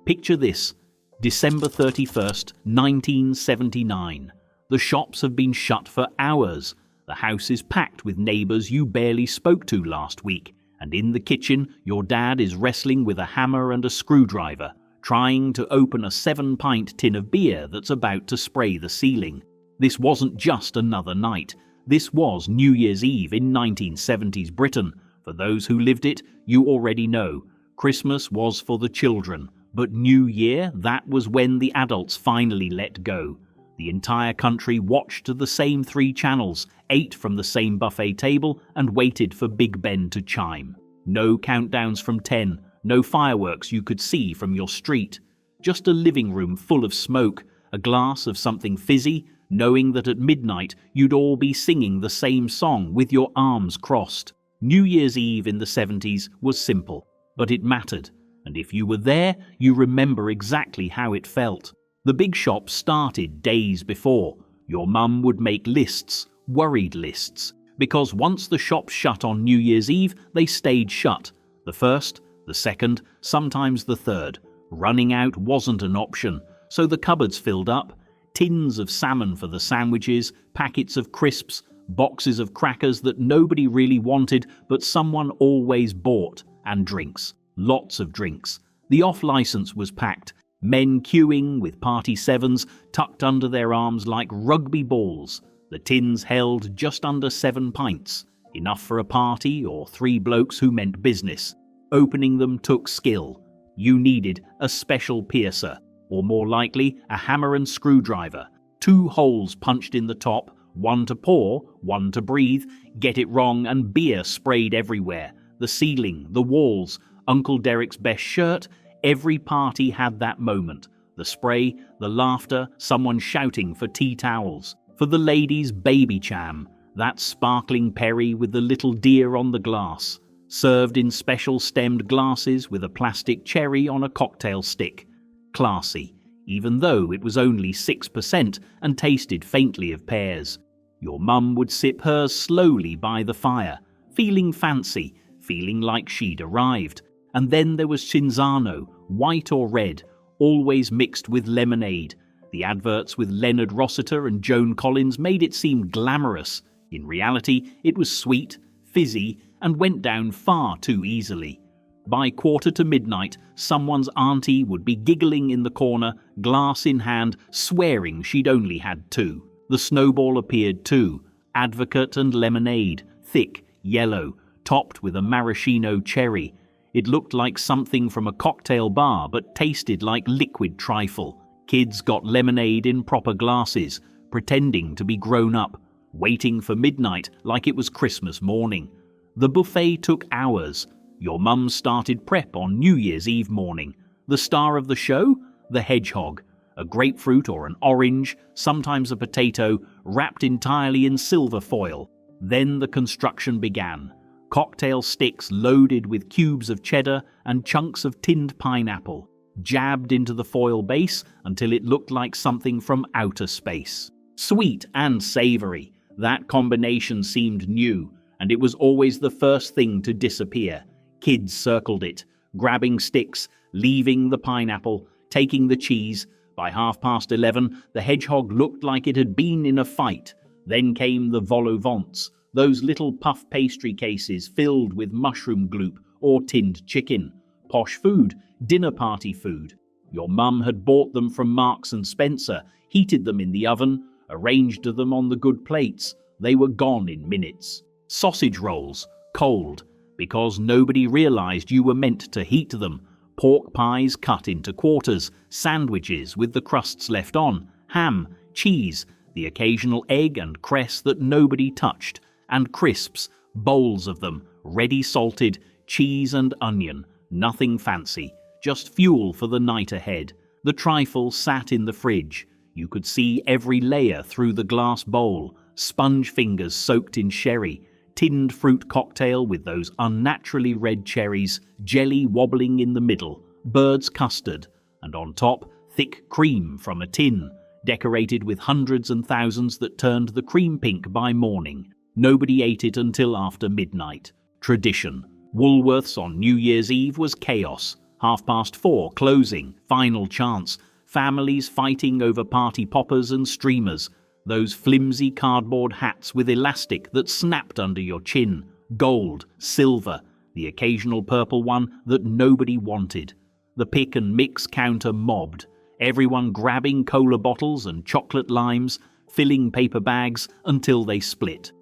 Picture this, December 31st, 1979. The shops have been shut for hours. The house is packed with neighbours you barely spoke to last week. And in the kitchen, your dad is wrestling with a hammer and a screwdriver, trying to open a 7-pint tin of beer that's about to spray the ceiling. This wasn't just another night. This was New Year's Eve in 1970s Britain. For those who lived it, you already know. Christmas was for the children, but New Year, that was when the adults finally let go. The entire country watched the same 3 channels, ate from the same buffet table, and waited for Big Ben to chime. No countdowns from 10, no fireworks you could see from your street. Just a living room full of smoke, a glass of something fizzy, knowing that at midnight you'd all be singing the same song with your arms crossed. New Year's Eve in the 70s was simple, but it mattered. And if you were there, you remember exactly how it felt. The big shop started days before. Your mum would make lists, worried lists, because once the shops shut on New Year's Eve, they stayed shut. The first, the second, sometimes the third. Running out wasn't an option, so the cupboards filled up. Tins of salmon for the sandwiches, packets of crisps, boxes of crackers that nobody really wanted but someone always bought, and drinks. Lots of drinks. The off-license was packed. Men queuing with party 7s tucked under their arms like rugby balls. The tins held just under 7 pints, enough for a party or 3 blokes who meant business. Opening them took skill. You needed a special piercer, or more likely a hammer and screwdriver. 2 holes punched in the top, one to pour, one to breathe. Get it wrong and beer sprayed everywhere. The ceiling, the walls, Uncle Derek's best shirt. Every party had that moment. The spray, the laughter, someone shouting for tea towels. For the ladies, baby cham, that sparkling perry with the little deer on the glass, served in special stemmed glasses with a plastic cherry on a cocktail stick. Classy, even though it was only 6% and tasted faintly of pears. Your mum would sip hers slowly by the fire, feeling fancy, feeling like she'd arrived. And then there was Cinzano, white or red, always mixed with lemonade. The adverts with Leonard Rossiter and Joan Collins made it seem glamorous. In reality, it was sweet, fizzy, and went down far too easily. By 1:45, someone's auntie would be giggling in the corner, glass in hand, swearing she'd only had 2. The snowball appeared too, Advocate and lemonade, thick, yellow, topped with a maraschino cherry. It looked like something from a cocktail bar but tasted like liquid trifle. Kids got lemonade in proper glasses, pretending to be grown up, waiting for midnight like it was Christmas morning. The buffet took hours. Your mum started prep on New Year's Eve morning. The star of the show? The hedgehog. A grapefruit or an orange, sometimes a potato, wrapped entirely in silver foil. Then the construction began. Cocktail sticks loaded with cubes of cheddar and chunks of tinned pineapple, jabbed into the foil base until it looked like something from outer space. Sweet and savoury, that combination seemed new, and it was always the first thing to disappear. Kids circled it, grabbing sticks, leaving the pineapple, taking the cheese. By 11:30, the hedgehog looked like it had been in a fight. Then came the vol au vents, those little puff pastry cases filled with mushroom gloop or tinned chicken. Posh food, dinner party food. Your mum had bought them from Marks and Spencer, heated them in the oven, arranged them on the good plates. They were gone in minutes. Sausage rolls, cold, because nobody realized you were meant to heat them. Pork pies cut into quarters, sandwiches with the crusts left on, ham, cheese, the occasional egg and cress that nobody touched, and crisps, bowls of them, ready salted, cheese and onion, nothing fancy, just fuel for the night ahead. The trifle sat in the fridge. You could see every layer through the glass bowl, sponge fingers soaked in sherry, tinned fruit cocktail with those unnaturally red cherries, jelly wobbling in the middle, bird's custard, and on top, thick cream from a tin, decorated with hundreds and thousands that turned the cream pink by morning. Nobody ate it until after midnight. Tradition. Woolworths on New Year's Eve was chaos. 4:30, closing, final chance. Families fighting over party poppers and streamers. Those flimsy cardboard hats with elastic that snapped under your chin. Gold, silver, the occasional purple one that nobody wanted. The pick and mix counter mobbed. Everyone grabbing cola bottles and chocolate limes, filling paper bags until they split.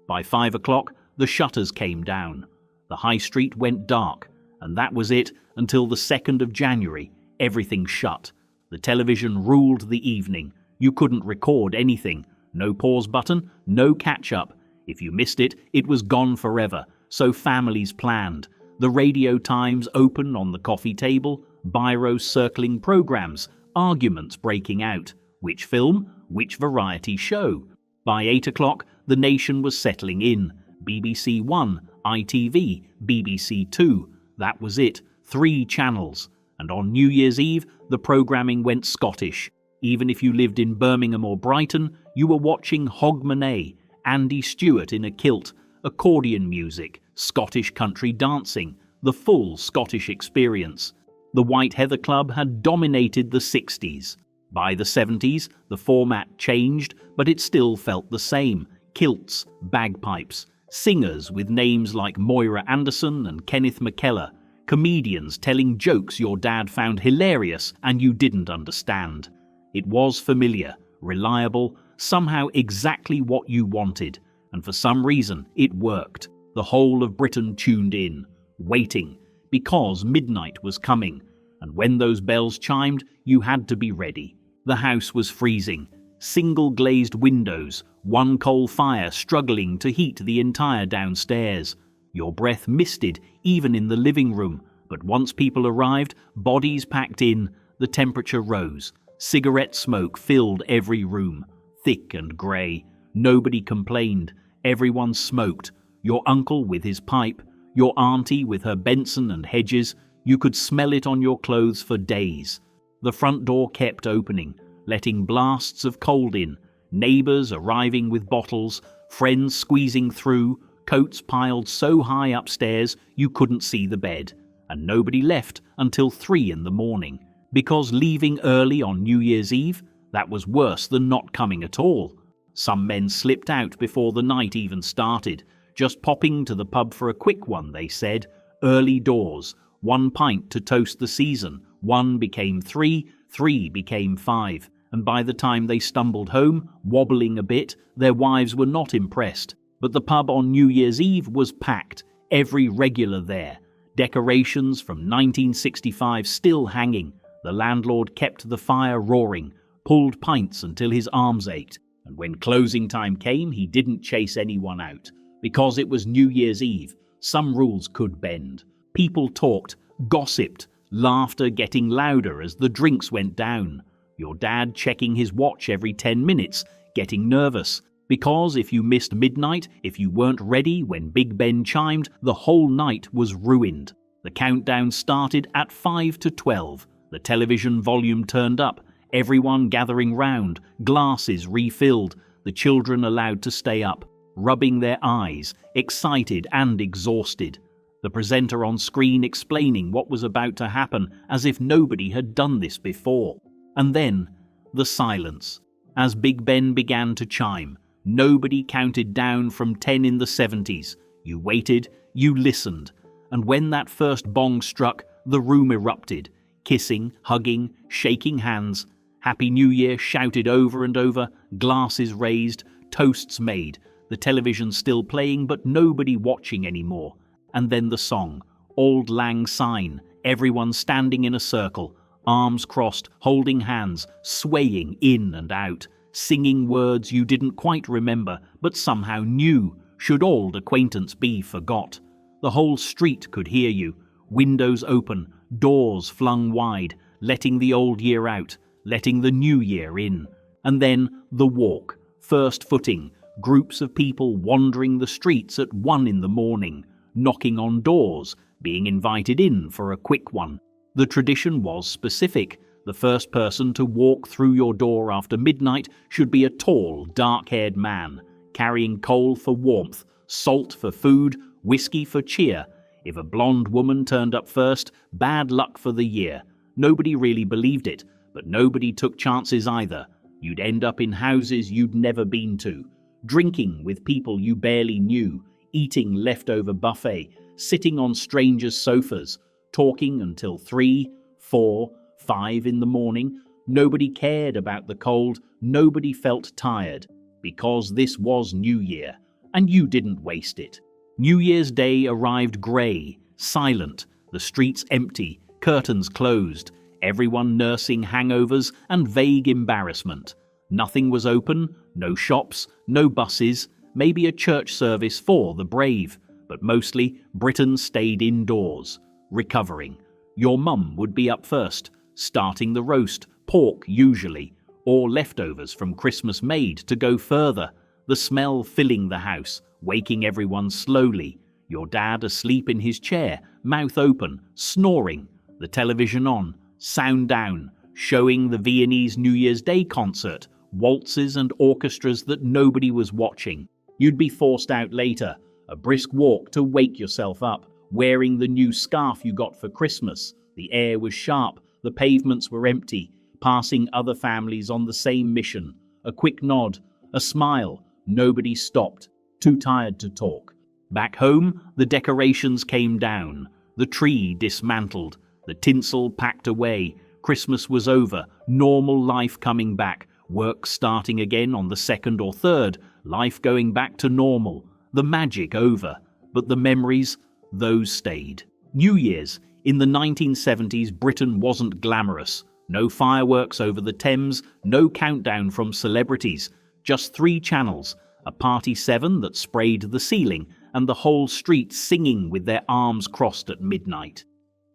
By 5 o'clock, the shutters came down. The high street went dark, and that was it until the 2nd of January. Everything shut. The television ruled the evening. You couldn't record anything. No pause button, no catch-up. If you missed it, it was gone forever. So families planned. The radio times open on the coffee table, biros circling programs, arguments breaking out. Which film? Which variety show? By 8 o'clock, the nation was settling in. BBC One, ITV, BBC Two. That was it. 3 channels. And on New Year's Eve, the programming went Scottish. Even if you lived in Birmingham or Brighton, you were watching Hogmanay, Andy Stewart in a kilt, accordion music, Scottish country dancing, the full Scottish experience. The White Heather Club had dominated the 60s. By the 70s, the format changed, but it still felt the same. Kilts, bagpipes, singers with names like Moira Anderson and Kenneth McKellar, comedians telling jokes your dad found hilarious and you didn't understand. It was familiar, reliable, somehow exactly what you wanted, and for some reason it worked. The whole of Britain tuned in, waiting, because midnight was coming, and when those bells chimed, you had to be ready. The house was freezing, single glazed windows, one coal fire struggling to heat the entire downstairs. Your breath misted even in the living room, but once people arrived, bodies packed in, the temperature rose. Cigarette smoke filled every room, thick and grey. Nobody complained. Everyone smoked. Your uncle with his pipe, your auntie with her Benson and Hedges. You could smell it on your clothes for days. The front door kept opening, letting blasts of cold in, neighbours arriving with bottles, friends squeezing through, coats piled so high upstairs you couldn't see the bed, and nobody left until 3 in the morning. Because leaving early on New Year's Eve, that was worse than not coming at all. Some men slipped out before the night even started, just popping to the pub for a quick one, they said. Early doors, 1 pint to toast the season, 1 became 3, 3 became 5, and by the time they stumbled home, wobbling a bit, their wives were not impressed. But the pub on New Year's Eve was packed, every regular there. Decorations from 1965 still hanging. The landlord kept the fire roaring, pulled pints until his arms ached, and when closing time came, he didn't chase anyone out. Because it was New Year's Eve, some rules could bend. People talked, gossiped, laughter getting louder as the drinks went down. Your dad checking his watch every 10 minutes, getting nervous. Because if you missed midnight, if you weren't ready when Big Ben chimed, the whole night was ruined. The countdown started at 5 to 12. The television volume turned up, everyone gathering round, glasses refilled, the children allowed to stay up, rubbing their eyes, excited and exhausted. The presenter on screen explaining what was about to happen as if nobody had done this before. And then, the silence. As Big Ben began to chime, nobody counted down from 10 in the 70s. You waited, you listened, and when that first bong struck, the room erupted. Kissing, hugging, shaking hands. Happy New Year shouted over and over, glasses raised, toasts made, the television still playing but nobody watching anymore. And then the song, Auld Lang Syne, everyone standing in a circle, arms crossed, holding hands, swaying in and out, singing words you didn't quite remember but somehow knew, should old acquaintance be forgot. The whole street could hear you, windows open, doors flung wide, letting the old year out, letting the new year in. And then the walk, first footing, groups of people wandering the streets at 1 in the morning, knocking on doors, being invited in for a quick one. The tradition was specific. The first person to walk through your door after midnight should be a tall, dark-haired man, carrying coal for warmth, salt for food, whiskey for cheer. If a blonde woman turned up first, bad luck for the year. Nobody really believed it, but nobody took chances either. You'd end up in houses you'd never been to, drinking with people you barely knew, eating leftover buffet, sitting on strangers' sofas, talking until 3, 4, 5 in the morning. Nobody cared about the cold, nobody felt tired, because this was New Year, and you didn't waste it. New Year's Day arrived grey, silent, the streets empty, curtains closed, everyone nursing hangovers and vague embarrassment. Nothing was open, no shops, no buses, maybe a church service for the brave, but mostly Britain stayed indoors, recovering. Your mum would be up first, starting the roast, pork usually, or leftovers from Christmas made to go further, the smell filling the house, waking everyone slowly. Your dad asleep in his chair, mouth open, snoring, the television on, sound down, showing the Viennese New Year's Day concert, waltzes and orchestras that nobody was watching. You'd be forced out later, a brisk walk to wake yourself up, wearing the new scarf you got for Christmas. The air was sharp, the pavements were empty, passing other families on the same mission. A quick nod, a smile, nobody stopped, too tired to talk. Back home, the decorations came down, the tree dismantled, the tinsel packed away. Christmas was over, normal life coming back, work starting again on the 2nd or 3rd, life going back to normal, the magic over. But the memories, those stayed. New Year's. In the 1970s, Britain wasn't glamorous. No fireworks over the Thames, no countdown from celebrities. Just 3 channels, a Party 7 that sprayed the ceiling, and the whole street singing with their arms crossed at midnight.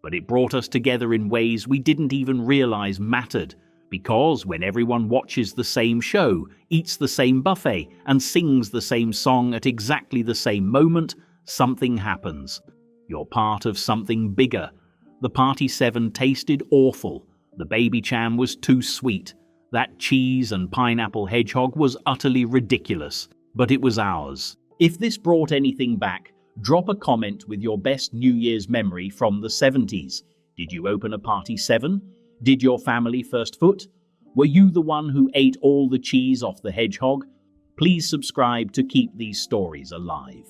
But it brought us together in ways we didn't even realize mattered, because when everyone watches the same show, eats the same buffet, and sings the same song at exactly the same moment, something happens. You're part of something bigger. The Party 7 tasted awful. The baby cham was too sweet. That cheese and pineapple hedgehog was utterly ridiculous. But it was ours. If this brought anything back, drop a comment with your best New Year's memory from the 70s. Did you open a Party 7? Did your family first foot? Were you the one who ate all the cheese off the hedgehog? Please subscribe to keep these stories alive.